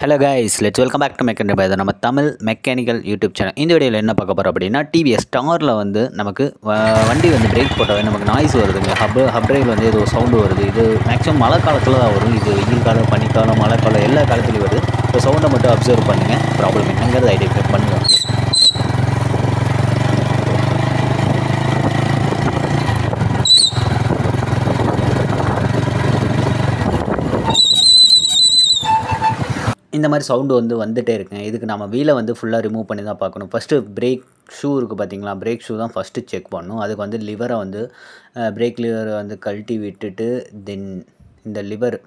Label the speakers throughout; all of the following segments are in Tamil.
Speaker 1: Hello guys, let's welcome back to mechanical by நம்ம தமிழ் மெக்கானிக்கல் யூடியூப் சேனல். இந்த வீடியோவில் என்ன பார்க்க போகிறோம் அப்படின்னா, டிவிஎஸ் ஸ்டாரில் வந்து நமக்கு வண்டி வந்து பிரேக் போட்டாவே நமக்கு நாய்ஸ் வருதுங்க. ஹப்ரேல் வந்து ஏதோ சவுண்டு வருது. இது மேக்ஸிமம் மழை காலத்தில் தான் வரும். இது வெயில் காலம், பனிக்காலம், மழை காலம் எல்லா காலத்துலையும் வருது. இப்போ சவுண்டை மட்டும் அப்சர்வ் பண்ணுங்கள். ப்ராப்ளம் என்னங்கிறது ஐடென்டிஃபை பண்ணுங்கள். இந்த மாதிரி சவுண்டு வந்துகிட்டே இருக்குங்க. இதுக்கு நம்ம வீலை வந்து ஃபுல்லாக ரிமூவ் பண்ணி தான் பார்க்கணும். ஃபஸ்ட்டு பிரேக் ஷூ இருக்குது பார்த்தீங்களா, பிரேக் ஷூ தான் ஃபஸ்ட்டு செக் பண்ணணும். அதுக்கு வந்து லிவரை வந்து பிரேக் லிவரை வந்து கழட்டி விட்டுட்டு தென் இந்த லிவர்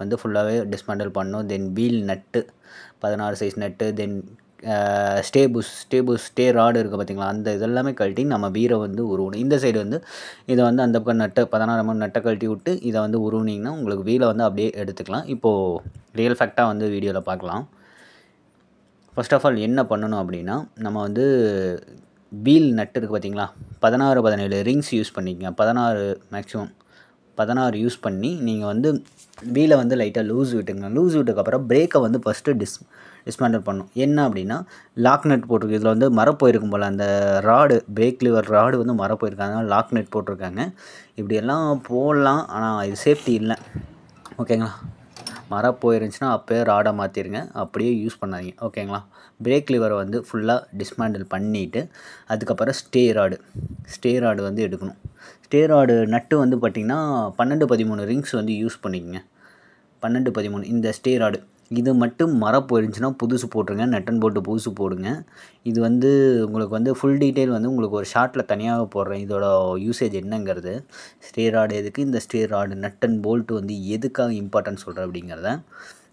Speaker 1: வந்து ஃபுல்லாகவே டிஸ்மேண்டில் பண்ணணும். தென் வீல் நட்டு 16 சைஸ் நட்டு, தென் ஸ்டே ராடு இருக்குது பார்த்தீங்களா, அந்த இதெல்லாமே கழட்டி நம்ம வீரை வந்து உருவணும். இந்த சைடு வந்து இதை வந்து அந்த பக்கம் 16 நட்டை கழட்டி விட்டு இதை வந்து உருவினீங்கன்னா உங்களுக்கு வீலை வந்து அப்படியே எடுத்துக்கலாம். இப்போது ரியல் ஃபேக்டாக வந்து வீடியோவில் பார்க்கலாம். ஃபர்ஸ்ட் ஆஃப் ஆல் என்ன பண்ணணும் அப்படின்னா, நம்ம வந்து வீல் நட்டு இருக்குது பார்த்தீங்களா, 16-17 ரிங்ஸ் யூஸ் பண்ணிக்கங்க. 16 யூஸ் பண்ணி நீங்கள் வந்து வீலை வந்து லைட்டாக லூஸ் விட்டுங்க. லூஸ் விட்டதுக்கப்புறம் பிரேக்கை வந்து ஃபஸ்ட்டு டிஸ்மேண்டில் பண்ணணும். என்ன அப்படின்னா, லாக் நட் போட்டிருக்கு. இதில் வந்து மர போயிருக்கும் போல், அந்த ராடு பிரேக் லிவர் ராடு வந்து மர போயிருக்காங்க, லாக் நட் போட்டிருக்காங்க. இப்படியெல்லாம் போடலாம், ஆனால் இது சேஃப்டி இல்லை. ஓகேங்களா, மரம் போயிருந்துச்சுன்னா அப்போயே ராடை மாற்றிடுங்க, அப்படியே யூஸ் பண்ணாதீங்க. ஓகேங்களா, பிரேக் லிவரை வந்து ஃபுல்லாக டிஸ்மேண்டில் பண்ணிவிட்டு அதுக்கப்புறம் ஸ்டே ராடு வந்து எடுக்கணும். ஸ்டே ராடு நட்டு வந்து பார்த்திங்கன்னா 12-13 ரிங்ஸ் வந்து யூஸ் பண்ணிக்கங்க. 12-13 இந்த ஸ்டே ராடு இது மட்டும் மரம் போயிருந்துச்சுன்னா புதுசு போட்டுருங்க. நட்டன் போட்டு புதுசு போடுங்க. இது வந்து உங்களுக்கு வந்து ஃபுல் டீட்டெயில் வந்து உங்களுக்கு ஒரு ஷார்ட்டில் தனியாக போடுறேன், இதோட யூசேஜ் என்னங்கிறது. ஸ்டே ராடு எதுக்கு, இந்த stay rod nut and bolt வந்து எதுக்காக இம்பார்ட்டன்ஸ் சொல்கிறேன் அப்படிங்கிறத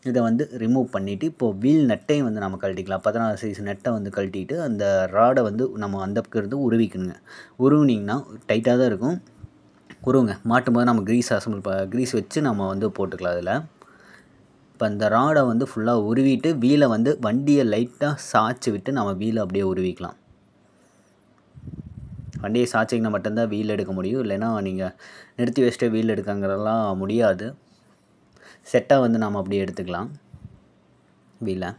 Speaker 1: இதை வந்து ரிமூவ் பண்ணிவிட்டு இப்போது வீல் நட்டையும் வந்து நம்ம கழட்டிக்கலாம். 16 சைஸ் நட்டை வந்து கழட்டிட்டு அந்த ராடை வந்து நம்ம அந்த பக்கம் இருந்து உருவிக்கணுங்க. உருவினிங்கன்னா டைட்டாக தான் இருக்கும். உருவுங்க, மாட்டும் போது நம்ம க்ரீஸ் வச்சு நம்ம வந்து போட்டுக்கலாம். அதில் இப்போ இந்த ராடை வந்து ஃபுல்லாக உருவிட்டு வீலை வந்து வண்டியை லைட்டாக சாய்ச்சி விட்டு நம்ம வீலை அப்படியே உருவிக்கலாம். வண்டியை சாய்ச்சிங்கன்னா மட்டும்தான் வீல் எடுக்க முடியும், இல்லைன்னா நீங்கள் நிறுத்தி வச்சுட்டு வீல் எடுக்கங்கிறதெல்லாம் முடியாது. செட்டாக வந்து நம்ம அப்படியே எடுத்துக்கலாம். வீலை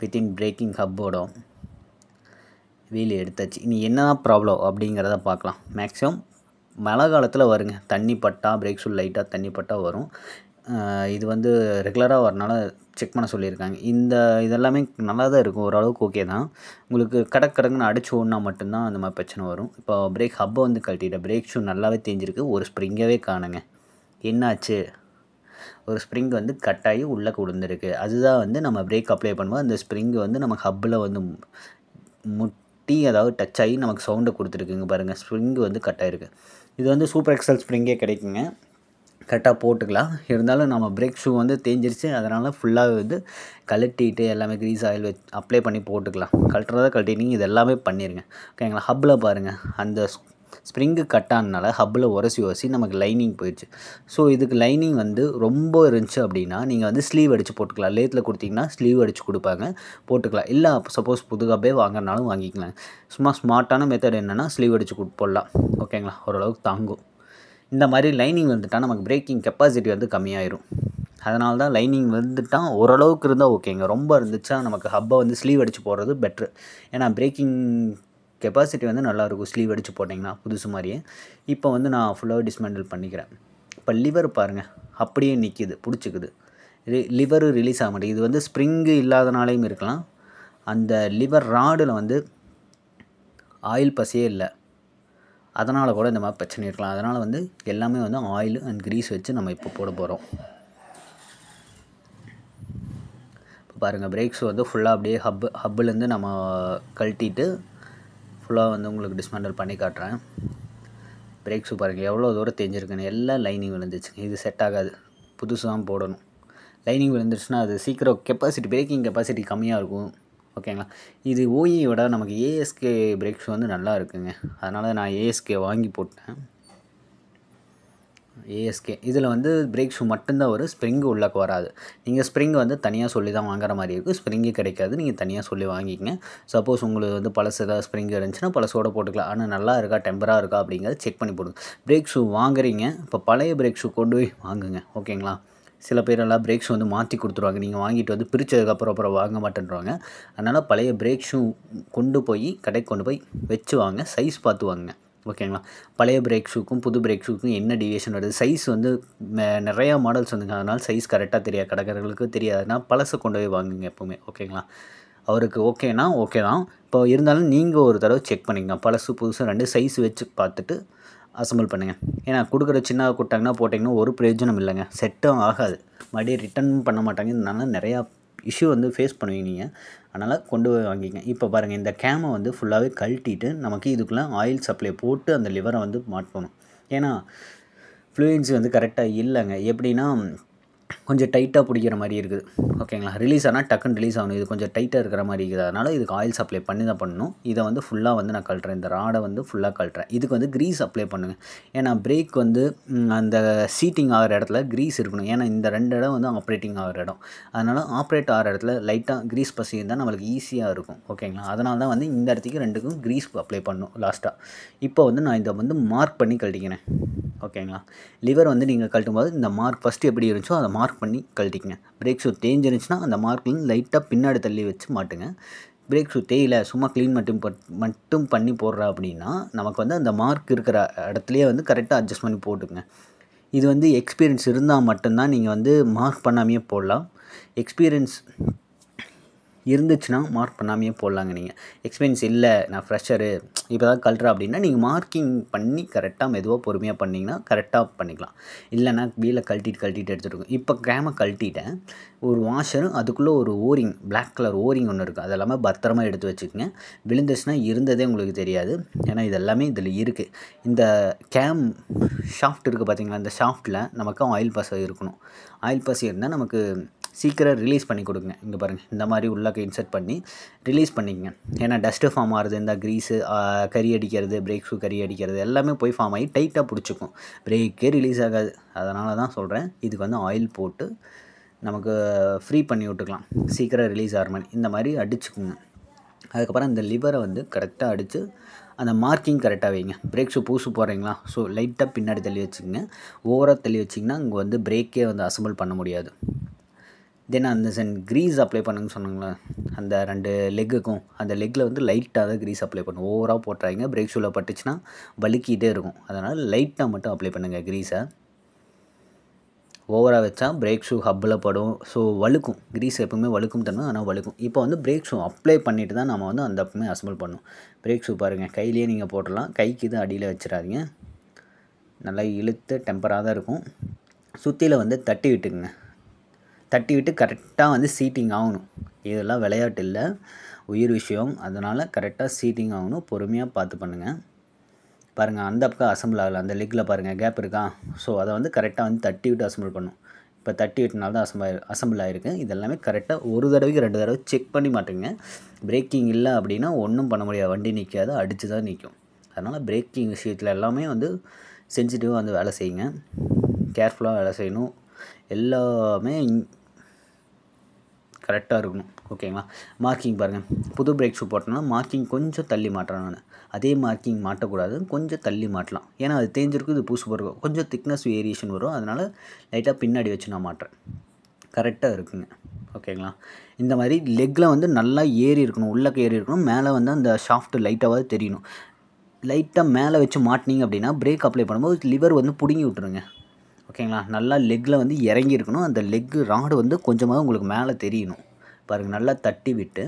Speaker 1: வித்தின் பிரேக்கிங் ஹப்போட வீல் எடுத்தாச்சு. இனி என்ன ப்ராப்ளம் அப்படிங்கிறத பார்க்கலாம். மேக்ஸிமம் மழை காலத்தில் வருங்க, தண்ணி பட்டா பிரேக் ஷூ லைட்டாக தண்ணி பட்டா வரும். இது வந்து ரெகுலராக வரனால செக் பண்ண சொல்லியிருக்காங்க. இதெல்லாமே நல்லா தான் இருக்கும், ஓரளவுக்கு ஓகே தான். உங்களுக்கு கடக்குன்னு அடிச்சு ஓடினா மட்டும்தான் அந்த மாதிரி பிரச்சனை வரும். இப்போ பிரேக் ஹப்பை வந்து கழட்டிட்டேன். பிரேக் ஷூ நல்லாவே தேஞ்சிருக்கு, ஒரு ஸ்ப்ரிங்கவே காணுங்க. என்னாச்சு, ஒரு ஸ்ப்ரிங் வந்து கட்டாகி உள்ளே விழுந்துருக்கு. அதுதான் வந்து நம்ம பிரேக் அப்ளை பண்ணும்போது அந்த ஸ்ப்ரிங்கு வந்து நம்ம ஹப்பில் வந்து முட்டி அதாவது டச் ஆகி நமக்கு சவுண்டை கொடுத்துருக்குங்க பாருங்கள். ஸ்ப்ரிங்கு வந்து கட்டாயிருக்கு. இது வந்து சூப்பர் எக்ஸல் ஸ்ப்ரிங்கே கிடைக்குங்க, கரெக்டாக போட்டுக்கலாம். இருந்தாலும் நம்ம பிரேக் ஷூ வந்து தேஞ்சிருச்சு, அதனால் ஃபுல்லாக வந்து கழட்டிட்டு எல்லாமே க்ரீஸ் ஆயில் வச்சு அப்ளை பண்ணி போட்டுக்கலாம். கழட்டுறதா கழட்டிட்டீங்க, இது எல்லாமே பண்ணிடுங்க. ஓகேங்களா, ஹப்பில் பாருங்கள், அந்த ஸ்ப்ரிங்கு கட்டானனால ஹப்பில் உரசி நமக்கு லைனிங் போயிடுச்சு. ஸோ இதுக்கு லைனிங் வந்து ரொம்ப இருந்துச்சு அப்படின்னா நீங்கள் வந்து ஸ்லீவ் அடித்து போட்டுக்கலாம். லேத்தில் கொடுத்தீங்கன்னா ஸ்லீவ் அடித்து கொடுப்பாங்க, போட்டுக்கலாம். இல்லை சப்போஸ் புது ஹப்பே வாங்கினாலும் வாங்கிக்கலாம். சும்மா ஸ்மார்ட்டான மெத்தட் என்னென்னா ஸ்லீவ் அடித்து போடலாம். ஓகேங்களா, ஓரளவுக்கு தாங்கும். இந்த மாதிரி லைனிங் வந்துட்டால் நமக்கு பிரேக்கிங் கெப்பாசிட்டி வந்து கம்மியாயிரும். அதனால தான் லைனிங் வந்துட்டால் ஓரளவுக்கு இருந்தால் ஓகேங்க. ரொம்ப இருந்துச்சா நமக்கு ஹப்பை வந்து ஸ்லீவ் அடித்து போடுறது பெட்ரு. ஏன்னா பிரேக்கிங் கெப்பாசிட்டி வந்து நல்லாயிருக்கும் ஸ்லீவ் அடித்து போட்டிங்கன்னா புதுசு மாதிரியே. இப்போ வந்து நான் ஃபுல்லாக டிஸ்மேண்டில் பண்ணிக்கிறேன். இப்போ லிவர் பாருங்கள், அப்படியே நிற்கிது, பிடிச்சிக்குது. லிவரு ரிலீஸ் ஆக மாட்டேங்குது. இது வந்து ஸ்ப்ரிங்கு இல்லாதனாலையும் இருக்கலாம். அந்த லிவர் ராடில் வந்து ஆயில் பசையே இல்லை, அதனால் கூட இந்த மாதிரி பிரச்சனை இருக்கலாம். அதனால் வந்து எல்லாமே வந்து ஆயில் அண்ட் க்ரீஸ் வச்சு நம்ம இப்போ போட போகிறோம். இப்போ பாருங்கள், பிரேக் ஷூ வந்து ஃபுல்லாக அப்படியே ஹப்புலேருந்து நம்ம கழட்டிட்டு ஃபுல்லாக வந்து உங்களுக்கு டிஸ்மேண்டில் பண்ணி காட்டுறேன். பிரேக் ஷூ பாருங்கள் எவ்வளோ தூரம் தெரிஞ்சிருக்குன்னு. எல்லாம் லைனிங் விழுந்துச்சுங்க. இது செட் ஆகாது, புதுசு தான் போடணும். லைனிங் விழுந்துருச்சுன்னா அது சீக்கிரம் பிரேக்கிங் கெப்பாசிட்டி கம்மியாக இருக்கும். ஓகேங்களா, இது ஓஇயோட நமக்கு ஏஎஸ்கே பிரேக் ஷூ வந்து நல்லா இருக்குங்க. அதனால் நான் ஏஎஸ்கே வாங்கி போட்டேன். ஏஎஸ்கே இதில் வந்து பிரேக் ஷூ மட்டும்தான் வரும், ஸ்ப்ரிங்கு உள்ளக்கு வராது. நீங்கள் ஸ்ப்ரிங் வந்து தனியாக சொல்லி தான் வாங்குற மாதிரி இருக்கும். ஸ்ப்ரிங்கு கிடைக்காது, நீங்கள் தனியாக சொல்லி வாங்கிக்கங்க. சப்போஸ் உங்களுக்கு வந்து பழசு ஏதாவது ஸ்ப்ரிங் இருந்துச்சுன்னா பழசோடு போட்டுக்கலாம். ஆனால் நல்லா இருக்கா டெம்பராக இருக்கா அப்படிங்கிறத செக் பண்ணி போடுங்க. பிரேக் ஷூ வாங்குறீங்க, இப்போ பழைய பிரேக் ஷூ கொண்டு போய் வாங்குங்க. ஓகேங்களா, சில பேரெல்லாம் பிரேக் ஷூ வந்து மாற்றி கொடுத்துருவாங்க. நீங்கள் வாங்கிட்டு வந்து பிரித்ததுக்கப்புறம் வாங்க மாட்டேன்ருவாங்க. அதனால் பழைய பிரேக் ஷூ கடைக்கு கொண்டு போய் வச்சு வாங்க. சைஸ் பார்த்து வாங்குங்க. ஓகேங்களா? பழைய பிரேக் ஷூக்கும் புது பிரேக் ஷூக்கும் என்ன டிவியேஷன் வருது, சைஸ் வந்து நிறையா மாடல்ஸ் வந்துங்க. அதனால் சைஸ் கரெக்டாக தெரியாது, கடைக்காரர்களுக்கு தெரியாதுன்னா பழசை கொண்டு போய் வாங்குங்க எப்போவுமே. ஓகேங்களா? அவருக்கு ஓகேனா ஓகே தான். இப்போ இருந்தாலும் நீங்கள் ஒரு தடவை செக் பண்ணிக்கங்க. பழசு புதுசு 2 சைஸ் வச்சு பார்த்துட்டு அசெம்பிள் பண்ணுங்கள். ஏன்னா கொடுக்குற சின்னதாக கொடுத்தாங்கன்னா போட்டிங்கன்னா ஒரு பிரயோஜனம் இல்லைங்க. செட்டும் ஆகாது, மறுபடியும் ரிட்டர்ன் பண்ண மாட்டாங்க. இதனால நிறையா இஷ்யூ வந்து ஃபேஸ் பண்ணுவீங்க நீங்கள். அதனால் கொண்டு போய் வாங்கிங்க. இப்போ பாருங்கள், இந்த கேமை வந்து ஃபுல்லாகவே கழட்டிட்டு நமக்கு இதுக்குள்ளே ஆயில் சப்ளை போட்டு அந்த லிவரை வந்து மாட்டணும். ஏன்னா ஃப்ளூயன்சி வந்து கரெக்டாக இல்லைங்க. எப்படின்னா கொஞ்சம் டைட்டாக பிடிக்கிற மாதிரி இருக்குது. ஓகேங்களா? ரிலீஸ் ஆனால் டக்குன்னு ரிலீஸ் ஆகணும். இது கொஞ்சம் டைட்டாக இருக்கிற மாதிரி இருக்குது. அதனால் இதுக்கு ஆயில் சப்ளை பண்ணி தான் பண்ணணும். இதை வந்து ஃபுல்லாக வந்து நான் கழட்டுறேன். இந்த ராடை வந்து ஃபுல்லாக கழட்டுறேன். இதுக்கு வந்து க்ரீஸ் அப்ளை பண்ணுங்கள். ஏன்னா பிரேக் வந்து அந்த சீட்டிங் ஆகிற இடத்துல க்ரீஸ் இருக்கணும். ஏன்னா இந்த 2 இடம் வந்து ஆப்ரேட்டிங் ஆகிற இடம். அதனால் ஆப்ரேட் ஆகிற இடத்துல லைட்டாக க்ரீஸ் பசி இருந்தால் நம்மளுக்கு ஈஸியாக இருக்கும். ஓகேங்களா? அதனால தான் வந்து இந்த இடத்துக்கு 2க்கும் க்ரீஸ் அப்ளை பண்ணணும் லாஸ்ட்டாக. இப்போ வந்து நான் இதை வந்து மார்க் பண்ணி கழட்டிக்கிறேன். ஓகேங்களா? லிவர் வந்து நீங்கள் கழட்டும் போது இந்த மார்க் ஃபஸ்ட்டு எப்படி இருந்துச்சோ அதை மார்க் பண்ணி கழட்டிக்கங்க. பிரேக் ஷூ தேஞ்சிருந்துச்சுன்னா அந்த மார்க்லேருந்து லைட்டாக பின்னாடி தள்ளி வச்சு மாட்டுங்க. பிரேக் ஷூ தேயில சும்மா க்ளீன் மட்டும் பண்ணி போடுறா அப்படின்னா நமக்கு வந்து அந்த மார்க் இருக்கிற இடத்துலையே வந்து கரெக்டாக அட்ஜஸ்ட் பண்ணி போட்டுங்க. இது வந்து எக்ஸ்பீரியன்ஸ் இருந்தால் மட்டும்தான் நீங்கள் வந்து மார்க் பண்ணாமையே போடலாம். எக்ஸ்பீரியன்ஸ் இருந்துச்சுன்னா மார்க் பண்ணாமையே போடலாங்க. நீங்கள் எக்ஸ்பீரியன்ஸ் இல்லை, நான் ஃப்ரெஷரு இப்போ தான் கழட்டுறேன் அப்படின்னா நீங்கள் மார்க்கிங் பண்ணி கரெக்டாக மெதுவாக பொறுமையாக பண்ணிங்கன்னா கரெக்டாக பண்ணிக்கலாம். இல்லைனா வீலை கழட்டிட்டு எடுத்துகிட்டு இருக்கும். இப்போ கேமை கழட்டிட்டேன். ஒரு வாஷரும் அதுக்குள்ளே ஒரு ஓரிங், பிளாக் கலர் ஓரிங் ஒன்று இருக்குது. அது எல்லாமே பத்திரமா எடுத்து வச்சுக்கோங்க. விழுந்துச்சுன்னா இருந்ததே உங்களுக்கு தெரியாது. ஏன்னா இது எல்லாமே இதில் இருக்குது. இந்த கேம் ஷாஃப்ட் இருக்குது பார்த்தீங்களா? இந்த ஷாஃப்ட்டில் நமக்கு ஆயில் பசை இருக்கணும். ஆயில் பசை இருந்தால் நமக்கு சீக்கிரம் ரிலீஸ் பண்ணி கொடுங்க. இங்கே பாருங்கள், இந்த மாதிரி உள்ளாக்க இன்சர்ட் பண்ணி ரிலீஸ் பண்ணிக்கங்க. ஏன்னா டஸ்ட்டு ஃபார்ம் ஆகுது, இந்த க்ரீஸு கறி அடிக்கிறது, பிரேக் ஷூ கறி அடிக்கிறது எல்லாமே போய் ஃபார்ம் ஆகி டைட்டாக பிடிச்சிக்கும். பிரேக்கே ரிலீஸ் ஆகாது. அதனால தான் சொல்கிறேன், இதுக்கு வந்து ஆயில் போட்டு நமக்கு ஃப்ரீ பண்ணி விட்டுக்கலாம். சீக்கிரம் ரிலீஸ் ஆகிற மாதிரி இந்த மாதிரி அடிச்சுக்குங்க. அதுக்கப்புறம் இந்த லிவரை வந்து கரெக்டாக அடித்து அந்த மார்க்கிங் கரெக்டாக வைங்க. பிரேக் ஷூ புதுசு போடுறீங்களா, ஸோ லைட்டாக பின்னாடி தள்ளி வச்சுக்கோங்க. ஓவராக தள்ளி வச்சிங்கன்னா இங்கே வந்து பிரேக்கே வந்து அசெம்பிள் பண்ண முடியாது. தென் அந்த க்ரீஸ் அப்ளை பண்ணுங்கன்னு சொன்னாங்களே, அந்த 2 லெக்குக்கும் அந்த லெக்கில் வந்து லைட்டாக தான் க்ரீஸ் அப்ளை பண்ணும். ஓவராக போட்டுறாங்க. பிரேக் ஷூவில் பட்டுச்சுன்னா வலிக்கிட்டே இருக்கும். அதனால் லைட்டாக மட்டும் அப்ளை பண்ணுங்கள் க்ரீஸை. ஓவராக வச்சா பிரேக் ஷூ ஹப்பில் படும். ஸோ வழுக்கும். க்ரீஸ் எப்பவுமே வழுக்கும் தன்மை, ஆனால் வழுக்கும். இப்போ வந்து பிரேக் ஷூ அப்ளை பண்ணிவிட்டு தான் நம்ம வந்து அந்த பக்கமே அசெம்பிள் பண்ணணும். பிரேக் ஷூ பாருங்கள், கையிலேயே நீங்கள் போட்டுடலாம். கைக்கு இது அடியில் வச்சிடாதீங்க. நல்லா இழுத்து டெம்பராக தான் இருக்கும். சுற்றியில் வந்து தட்டி விட்டுக்குங்க. தட்டி விட்டு கரெக்டாக வந்து சீட்டிங் ஆகணும். இதெல்லாம் விளையாட்டு இல்லை, உயிர் விஷயம். அதனால் கரெக்டாக சீட்டிங் ஆகணும். பொறுமையாக பார்த்து பண்ணுங்கள். பாருங்கள், அந்த பக்கம் அசெம்பிள் ஆகலை. அந்த லெக்கில் பாருங்கள் கேப் இருக்கா. ஸோ அதை வந்து கரெக்டாக வந்து தட்டி விட்டு அசெம்பிள் பண்ணணும். இப்போ தட்டி விட்டுனால தான் அசெம்பிள் ஆகிருக்கு. இதெல்லாமே கரெக்டாக ஒரு தடவைக்கு 2 தடவை செக் பண்ணி மாட்டுங்க. பிரேக்கிங் இல்லை அப்படின்னா ஒன்றும் பண்ண முடியாது. வண்டி நிற்காது, அடித்து தான் நிற்கும். அதனால் பிரேக்கிங் விஷயத்தில் எல்லாமே வந்து சென்சிட்டிவாக வந்து வேலை செய்யுங்க. கேர்ஃபுல்லாக வேலை செய்யணும். எல்லாமே கரெக்டாக இருக்கணும். ஓகேங்களா? மார்க்கிங் பாருங்கள், புது பிரேக் ஷூ போட்டோன்னா மார்க்கிங் கொஞ்சம் தள்ளி மாட்டுறேன் நான். அதே மார்க்கிங் மாட்டக்கூடாது, கொஞ்சம் தள்ளி மாட்டலாம். ஏன்னா அது தேஞ்சிருக்கும், இது புதுசு போடுறோம், கொஞ்சம் திக்னஸ் வேரியேஷன் வரும். அதனால் லைட்டாக பின்னாடி வச்சு நான் மாட்டுறேன். கரெக்டாக இருக்குங்க. ஓகேங்களா? இந்த மாதிரி லெக்கில் வந்து நல்லா ஏறி இருக்கணும், உள்ளக்க ஏறி இருக்கணும். மேலே வந்து அந்த ஷாஃப்ட்டு லைட்டாவது தெரியணும். லைட்டாக மேலே வச்சு மாட்டினீங்க அப்படின்னா பிரேக் அப்ளை பண்ணும்போது லிவர் வந்து பிடுங்கி விட்டுருங்க. ஓகேங்களா? நல்லா லெக்கில் வந்து இறங்கி இருக்கணும். அந்த லெக்கு ராடு வந்து கொஞ்சமாக உங்களுக்கு மேலே தெரியணும். பாருங்கள், நல்லா தட்டி விட்டு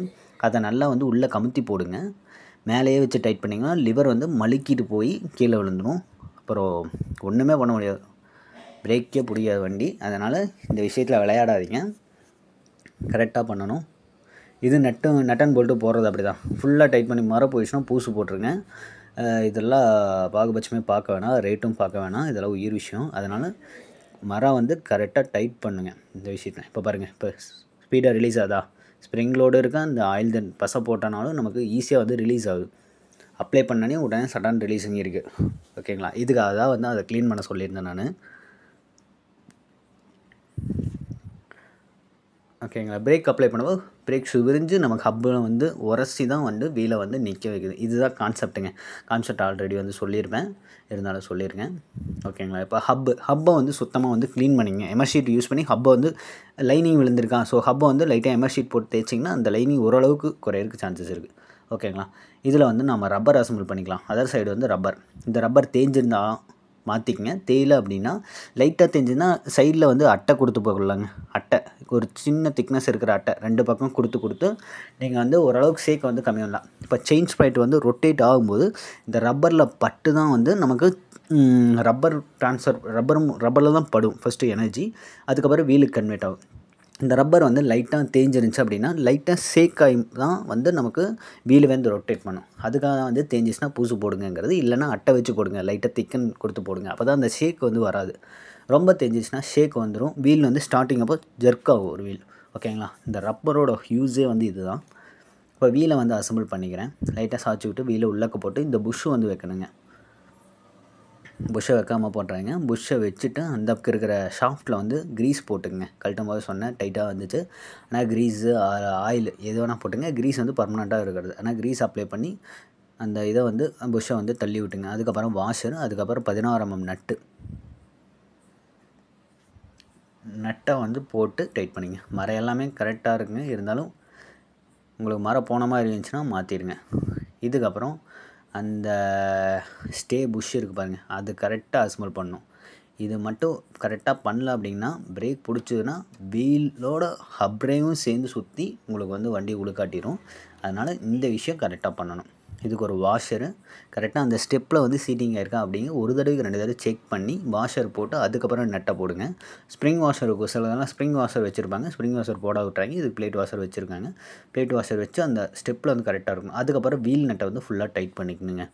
Speaker 1: அதை நல்லா வந்து உள்ளே கமுத்தி போடுங்க. மேலேயே வச்சு டைட் பண்ணிங்கன்னா லிவர் வந்து மழுக்கிட்டு போய் கீழே விழுந்துடும். அப்புறம் ஒன்றுமே பண்ண முடியாது, பிரேக்கே பிடிக்காத வண்டி. அதனால் இந்த விஷயத்தில் விளையாடாதீங்க, கரெக்டாக பண்ணணும். இது நட் அண்ட் போல்ட்டு போடுறது அப்படி தான். ஃபுல்லாக டைட் பண்ணி மர போயிடுச்சுன்னா பூசு போட்டுருங்க. இதெல்லாம் பாகுபட்சமே பார்க்க வேணாம், ரேட்டும் பார்க்க வேணாம். இதெல்லாம் உயிர் விஷயம். அதனால் மரம் வந்து கரெக்டாக டைட் பண்ணுங்கள் இந்த விஷயத்தில். இப்போ பாருங்கள், இப்போ ஸ்பீடாக ரிலீஸ் ஆகுதா, ஸ்ப்ரிங் லோடு இருக்கா, அந்த ஆயில் தென் பசை போட்டனாலும் நமக்கு ஈஸியாக வந்து ரிலீஸ் ஆகுது. அப்ளை பண்ணனே உடனே சடன் ரிலீஸிங் இருக்குது. ஓகேங்களா? இதுக்காக தான் வந்து அதை க்ளீன் பண்ண சொல்லியிருந்தேன் நான். ஓகேங்களா. பிரேக் அப்ளை பண்ணும்போது பிரேக் ஷூ விரிஞ்சு நமக்கு ஹப்பில் வந்து உரசி தான் வந்து வீலை வந்து நிற்க வைக்குது. இதுதான் கான்செப்ட்டுங்க. கான்செப்ட் ஆல்ரெடி வந்து சொல்லியிருப்பேன், இருந்தாலும் சொல்லியிருக்கேன். ஓகேங்களா. இப்போ ஹப்பை வந்து சுத்தமாக வந்து க்ளீன் பண்ணிங்க. எமர் ஷீட் யூஸ் பண்ணி ஹப்பை வந்து லைனிங் விழுந்திருக்கா, ஸோ ஹப்பை வந்து லைட்டாக எமர் ஷீட் போட்டு தேய்ச்சிங்கன்னா அந்த லைனிங் ஓரளவுக்கு குறையிறதுக்கு சான்சஸ் இருக்குது. ஓகேங்களா. இதில் வந்து நம்ம ரப்பர் அசம்பிள் பண்ணிக்கலாம். அதர் சைடு வந்து ரப்பர். இந்த ரப்பர் தேஞ்சிருந்தா மாற்றிக்கங்க. தேயிலை அப்படின்னா லைட்டாக தேஞ்சுன்னா சைடில் வந்து அட்டை கொடுத்து போகலாங்க. அட்டை ஒரு சின்ன திக்னஸ் இருக்கிற அட்டை 2 பக்கம் கொடுத்து நீங்கள் வந்து ஓரளவுக்கு ஷேக்கை வந்து கம்மி பண்ணலாம். இப்போ செயின் ஸ்ப்ரைட் வந்து ரொட்டேட் ஆகும்போது இந்த ரப்பரில் பட்டு தான் வந்து நமக்கு ரப்பர் ட்ரான்ஸ்ஃபர் ரப்பரில் தான் படும் ஃபஸ்ட்டு எனர்ஜி, அதுக்கப்புறம் வீலுக்கு கன்வெர்ட் ஆகும். இந்த ரப்பர் வந்து லைட்டாக தேஞ்சிருந்துச்சு அப்படின்னா லைட்டாக ஷேக் ஆகி தான் வந்து நமக்கு வீல் வந்து ரொட்டேட் பண்ணும். அதுக்காக வந்து தேஞ்சிச்சுன்னா பூசு போடுங்கிறது, இல்லைனா அட்டை வச்சு போடுங்க, லைட்டாக திக்கன் கொடுத்து போடுங்க. அப்போ தான் அந்த ஷேக் வந்து வராது. ரொம்ப தேஞ்சிச்சுன்னா ஷேக் வந்துடும், வீல் வந்து ஸ்டார்டிங் அப்போ ஜெர்க் ஆகும் ஒரு வீல். ஓகேங்களா. இந்த ரப்பரோட யூஸே வந்து இது தான். இப்போ வீலை வந்து அசம்பிள் பண்ணிக்கிறேன். லைட்டாக சாய்ச்சி விட்டு வீலை உள்ளக்க போட்டு இந்த புஷ்ஷு வந்து வைக்கணுங்க. புஷ்ஷை வைக்காமல் போட்டுறாங்க. புஷ்ஷை வச்சுட்டு அந்த பக்கம் இருக்கிற ஷாஃப்ட்டில் வந்து க்ரீஸ் போட்டுங்க. கழட்டும் போது சொன்னேன் டைட்டாக வந்துச்சு. ஆனால் க்ரீஸு ஆயில் எது வேணால் போட்டுங்க. க்ரீஸ் வந்து பர்மனெண்ட்டாக இருக்கிறது. ஆனால் க்ரீஸ் அப்ளை பண்ணி அந்த இதை வந்து புஷ்ஷை வந்து தள்ளி விட்டுங்க. அதுக்கப்புறம் வாஷரு, அதுக்கப்புறம் 16 mm நட்டை வந்து போட்டு டைட் பண்ணிங்க. மரம் எல்லாமே கரெக்டாக இருக்குங்க. இருந்தாலும் உங்களுக்கு மரம் போன மாதிரி இருந்துச்சுன்னா மாற்றிடுங்க. இதுக்கப்புறம் அந்த ஸ்டே புஷ் இருக்குது பாருங்கள், அது கரெக்டாக அசம்பிள் பண்ணணும். இது மட்டும் கரெக்டாக பண்ணல அப்படின்னா பிரேக் பிடிச்சதுன்னா வீலோட ஹப்ரேவும் சேர்ந்து சுற்றி உங்களுக்கு வந்து வண்டி உழுக்காட்டிடும். அதனால் இந்த விஷயம் கரெக்டாக பண்ணணும். இதுக்கு ஒரு வாஷரு கரெக்டாக அந்த ஸ்டெப்பில் வந்து சீட்டிங் ஆயிருக்கா அப்படிங்க ஒரு தடவைக்கு 2 தடவை செக் பண்ணி வாஷர் போட்டு அதுக்கப்புறம் நட்டை போடுங்க. ஸ்ப்ரிங் வாஷர் இருக்கும், சிலதெல்லாம் ஸ்ப்ரிங் வாஷர் வச்சுருப்பாங்க, ஸ்ப்ரிங் வாஷர் போட விட்றாங்க. இதுக்கு பிளேட் வாஷர் வச்சுருக்காங்க. பிளேட் வாஷர் வச்சு அந்த ஸ்டெப்பில் வந்து கரெக்டாக இருக்கும். அதுக்கப்புறம் வீல் நட்டை வந்து ஃபுல்லாக டைட் பண்ணிக்கணுங்க.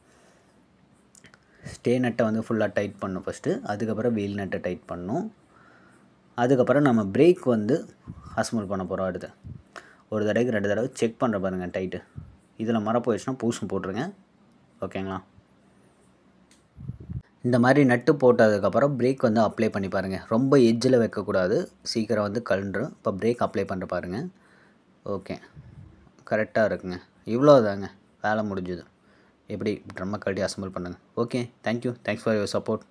Speaker 1: ஸ்டே நட்டை வந்து ஃபுல்லாக டைட் பண்ணணும் ஃபஸ்ட்டு, அதுக்கப்புறம் வீல் நட்டை டைட் பண்ணணும். அதுக்கப்புறம் நம்ம பிரேக் வந்து அசம்பிள் பண்ண போகிறோம். அடுத்து ஒரு தடவைக்கு 2 தடவை செக் பண்ணுற பாருங்கள் டைட்டு. இதில் மரம் போயிடுச்சுன்னா பூசும் போட்டுருங்க. ஓகேங்களா. இந்த மாதிரி நட்டு போட்டதுக்கப்புறம் பிரேக் வந்து அப்ளை பண்ணி பாருங்கள். ரொம்ப எட்ஜில் வைக்கக்கூடாது, சீக்கிரம் வந்து கழன்றும். இப்போ பிரேக் அப்ளை பண்ணுற பாருங்கள். ஓகே, கரெக்டாக இருக்குங்க. இவ்வளோ தாங்க, வேலை முடிஞ்சுது. எப்படி ட்ரம்மை கழட்டி அசம்பிள் பண்ணுங்கள். Okay, thank you, thanks for your support.